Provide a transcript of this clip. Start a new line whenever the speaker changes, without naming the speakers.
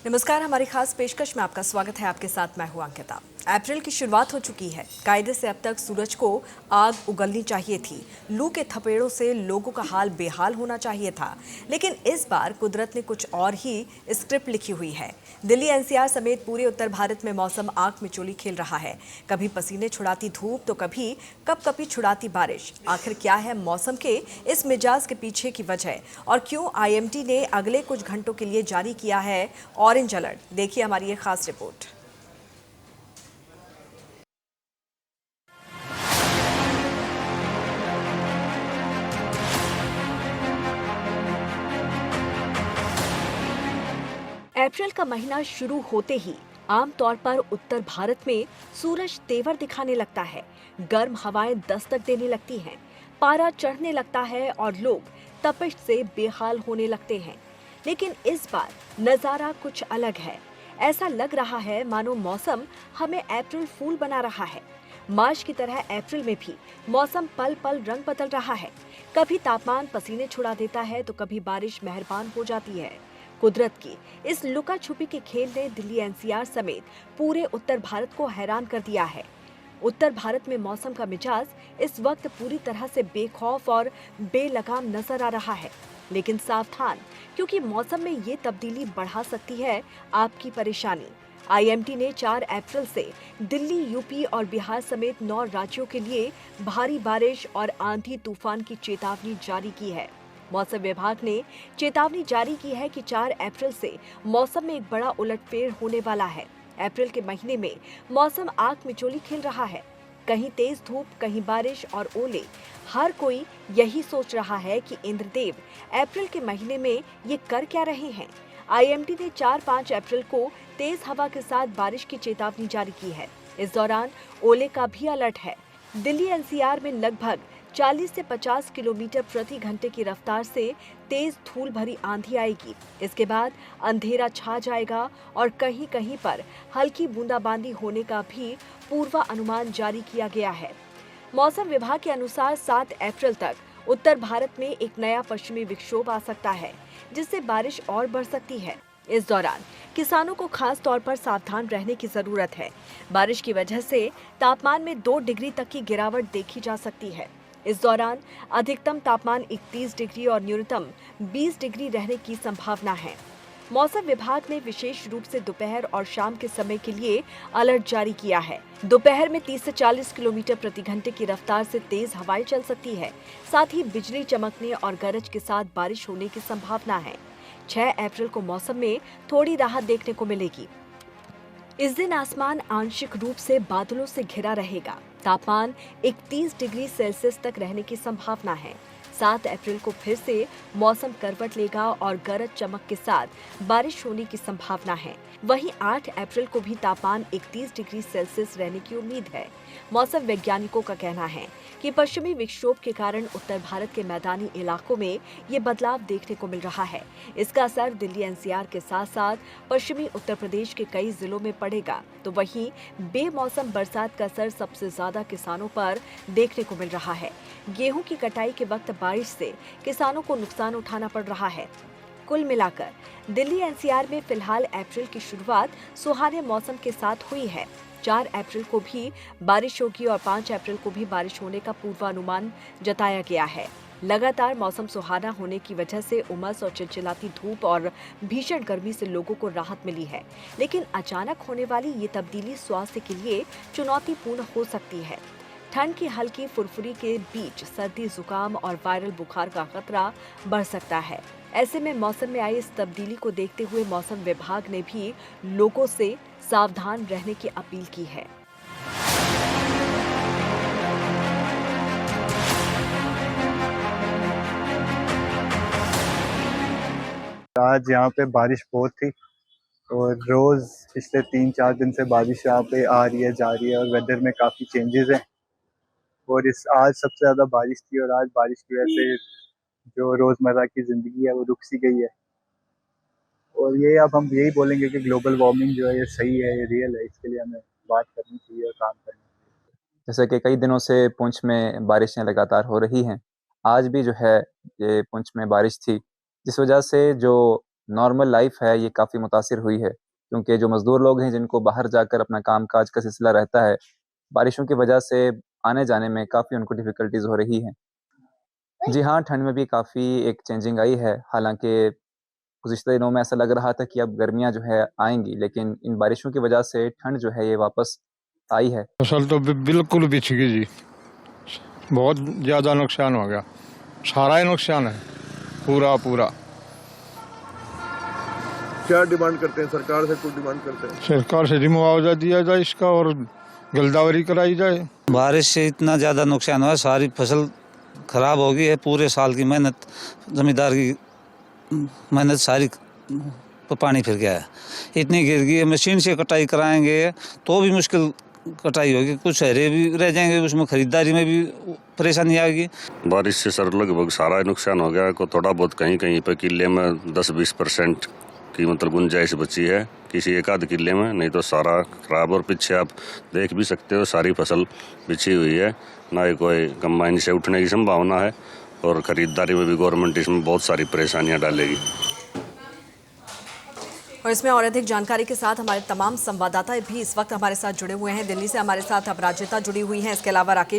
नमस्कार। हमारी खास पेशकश में आपका स्वागत है। आपके साथ मैं हूं अंकिता। अप्रैल की शुरुआत हो चुकी है। कायदे से अब तक सूरज को आग उगलनी चाहिए थी। लू के थपेड़ों से लोगों का हाल बेहाल होना चाहिए था, लेकिन इस बार कुदरत ने कुछ और ही स्क्रिप्ट लिखी हुई है। दिल्ली एनसीआर समेत पूरे उत्तर भारत में मौसम आंख मिचोली खेल रहा है। कभी पसीने छुड़ाती धूप तो कभी कपकपी छुड़ाती बारिश। आखिर क्या है मौसम के इस मिजाज के पीछे की वजह, और क्यों आईएमडी ने अगले कुछ घंटों के लिए जारी किया है ऑरेंज अलर्ट? देखिए हमारी ये खास रिपोर्ट। अप्रैल का महीना शुरू होते ही आमतौर पर उत्तर भारत में सूरज तेवर दिखाने लगता है। गर्म हवाएं दस्तक देने लगती हैं, पारा चढ़ने लगता है और लोग तपिश से बेहाल होने लगते हैं। लेकिन इस बार नजारा कुछ अलग है। ऐसा लग रहा है मानो मौसम हमें अप्रैल फूल बना रहा है। मार्च की तरह अप्रैल में भी मौसम पल पल रंग बदल रहा है। कभी तापमान पसीने छुड़ा देता है तो कभी बारिश मेहरबान हो जाती है। कुदरत की इस लुका छुपी के खेल ने दिल्ली एनसीआर समेत पूरे उत्तर भारत को हैरान कर दिया है। उत्तर भारत में मौसम का मिजाज इस वक्त पूरी तरह से बेखौफ और बेलगाम नजर आ रहा है। लेकिन सावधान, क्योंकि मौसम में ये तब्दीली बढ़ा सकती है आपकी परेशानी। आईएमडी ने 4 अप्रैल से दिल्ली, यूपी और बिहार समेत 9 राज्यों के लिए भारी बारिश और आंधी तूफान की चेतावनी जारी की है। मौसम विभाग ने चेतावनी जारी की है कि 4 अप्रैल से मौसम में एक बड़ा उलटफेर होने वाला है। अप्रैल के महीने में मौसम आग मिचोली खिल रहा है। कहीं तेज धूप, कहीं बारिश और ओले। हर कोई यही सोच रहा है कि इंद्रदेव अप्रैल के महीने में ये कर क्या रहे हैं। आईएमडी ने 4-5 अप्रैल को तेज हवा के साथ बारिश की चेतावनी जारी की है। इस दौरान ओले का भी अलर्ट है। दिल्ली एनसीआर में लगभग 40 से 50 किलोमीटर प्रति घंटे की रफ्तार से तेज धूल भरी आंधी आएगी। इसके बाद अंधेरा छा जाएगा और कहीं कहीं पर हल्की बूंदाबांदी होने का भी पूर्वानुमान जारी किया गया है। मौसम विभाग के अनुसार 7 अप्रैल तक उत्तर भारत में एक नया पश्चिमी विक्षोभ आ सकता है, जिससे बारिश और बढ़ सकती है। इस दौरान किसानों को खास तौर पर सावधान रहने की जरूरत है। बारिश की वजह से तापमान में 2 डिग्री तक की गिरावट देखी जा सकती है। इस दौरान अधिकतम तापमान 31 डिग्री और न्यूनतम 20 डिग्री रहने की संभावना है। मौसम विभाग ने विशेष रूप से दोपहर और शाम के समय के लिए अलर्ट जारी किया है। दोपहर में 30 से 40 किलोमीटर प्रति घंटे की रफ्तार से तेज हवाएं चल सकती है। साथ ही बिजली चमकने और गरज के साथ बारिश होने की संभावना है। 6 अप्रैल को मौसम में थोड़ी राहत देखने को मिलेगी। इस दिन आसमान आंशिक रूप से बादलों से घिरा रहेगा। तापमान 31 डिग्री सेल्सियस तक रहने की संभावना है। 7 अप्रैल को फिर से मौसम करवट लेगा और गरज चमक के साथ बारिश होने की संभावना है। वहीं 8 अप्रैल को भी तापमान 31 डिग्री सेल्सियस रहने की उम्मीद है। मौसम वैज्ञानिकों का कहना है कि पश्चिमी विक्षोभ के कारण उत्तर भारत के मैदानी इलाकों में ये बदलाव देखने को मिल रहा है। इसका असर दिल्ली एनसीआर के साथ साथ पश्चिमी उत्तर प्रदेश के कई जिलों में पड़ेगा। तो वहीं बेमौसम बरसात का असर सबसे ज्यादा किसानों पर देखने को मिल रहा है। गेहूं की कटाई के वक्त बारिश से किसानों को नुकसान उठाना पड़ रहा है। कुल मिलाकर दिल्ली एनसीआर में फिलहाल अप्रैल की शुरुआत सुहाने मौसम के साथ हुई है। 4 अप्रैल को भी बारिश होगी और 5 अप्रैल को भी बारिश होने का पूर्वानुमान जताया गया है। लगातार मौसम सुहाना होने की वजह से उमस और चिलचिलाती धूप और भीषण गर्मी से लोगों को राहत मिली है। लेकिन अचानक होने वाली ये तब्दीली स्वास्थ्य के लिए चुनौतीपूर्ण हो सकती है। ठंड की हल्की फुरफुरी के बीच सर्दी, जुकाम और वायरल बुखार का खतरा बढ़ सकता है। ऐसे में मौसम में आई इस तब्दीली को देखते हुए मौसम विभाग ने भी लोगों से सावधान रहने की अपील की है।
आज यहाँ पे बारिश बहुत थी और रोज पिछले 3-4 दिन से बारिश यहाँ पे आ रही है, जा रही है और वेदर में काफ़ी चेंजेस हैं। और इस आज सबसे ज़्यादा बारिश थी और आज बारिश की वजह से जो रोज़मर्रा की ज़िंदगी है वो रुक सी गई है। और ये अब हम यही बोलेंगे कि ग्लोबल वार्मिंग जो है ये सही है, ये रियल है। इसके लिए हमें बात करनी चाहिए और काम करना चाहिए।
जैसे कि कई दिनों से पुंछ में बारिशें लगातार हो रही हैं। आज भी जो है ये पुंछ में बारिश थी, जिस वजह से जो नॉर्मल लाइफ है ये काफ़ी मुतासिर हुई है, क्योंकि जो मज़दूर लोग हैं जिनको बाहर जाकर अपना काम-काज का सिलसिला रहता है, बारिशों की वजह से आने-जाने में काफ़ी उनको डिफ़िकल्टीज़ हो रही हैं। जी हाँ, ठंड में भी काफ़ी एक चेंजिंग आई है, हालाँकि गुज़िश्ता दिनों में ऐसा लग रहा था कि अब गर्मियाँ जो है आएँगी, लेकिन इन बारिशों की वजह से ठंड जो है ये वापस आई है।
फसल तो बिल्कुल बिछ गई जी, बहुत ज़्यादा नुकसान हो गया, सारा ही नुकसान है, पूरा पूरा।
क्या डिमांड करते हैं, सरकार से कुछ डिमांड करते हैं?
सरकार से मुआवजा दिया जाए इसका और गिरदावरी कराई जाए।
बारिश से इतना ज़्यादा नुकसान हुआ, सारी फसल खराब हो गई है, पूरे साल की मेहनत, जमींदार की मेहनत सारी पानी फिर गया है, इतनी गिर गई है। मशीन से कटाई कराएंगे तो भी मुश्किल कटाई होगी, कुछ हरे भी रह जाएंगे, उसमें खरीदारी में भी परेशानी आएगी।
बारिश से सर लगभग सारा नुकसान हो गया, को थोड़ा बहुत कहीं कहीं पे किले में 10-20% की मतलब गुंजाइश बची है, किसी एक आध किले में, नहीं तो सारा खराब। और पीछे आप देख भी सकते हो सारी फसल बिछी हुई है, ना ही कोई कंबाइन से उठने की संभावना है, और खरीदारी में भी गवर्नमेंट इसमें बहुत सारी परेशानियां डालेगी।
और इसमें और अधिक जानकारी के साथ हमारे तमाम संवाददाता भी इस वक्त हमारे साथ जुड़े हुए हैं। दिल्ली से हमारे साथ अपराजिता जुड़ी हुई हैं, इसके अलावा राकेश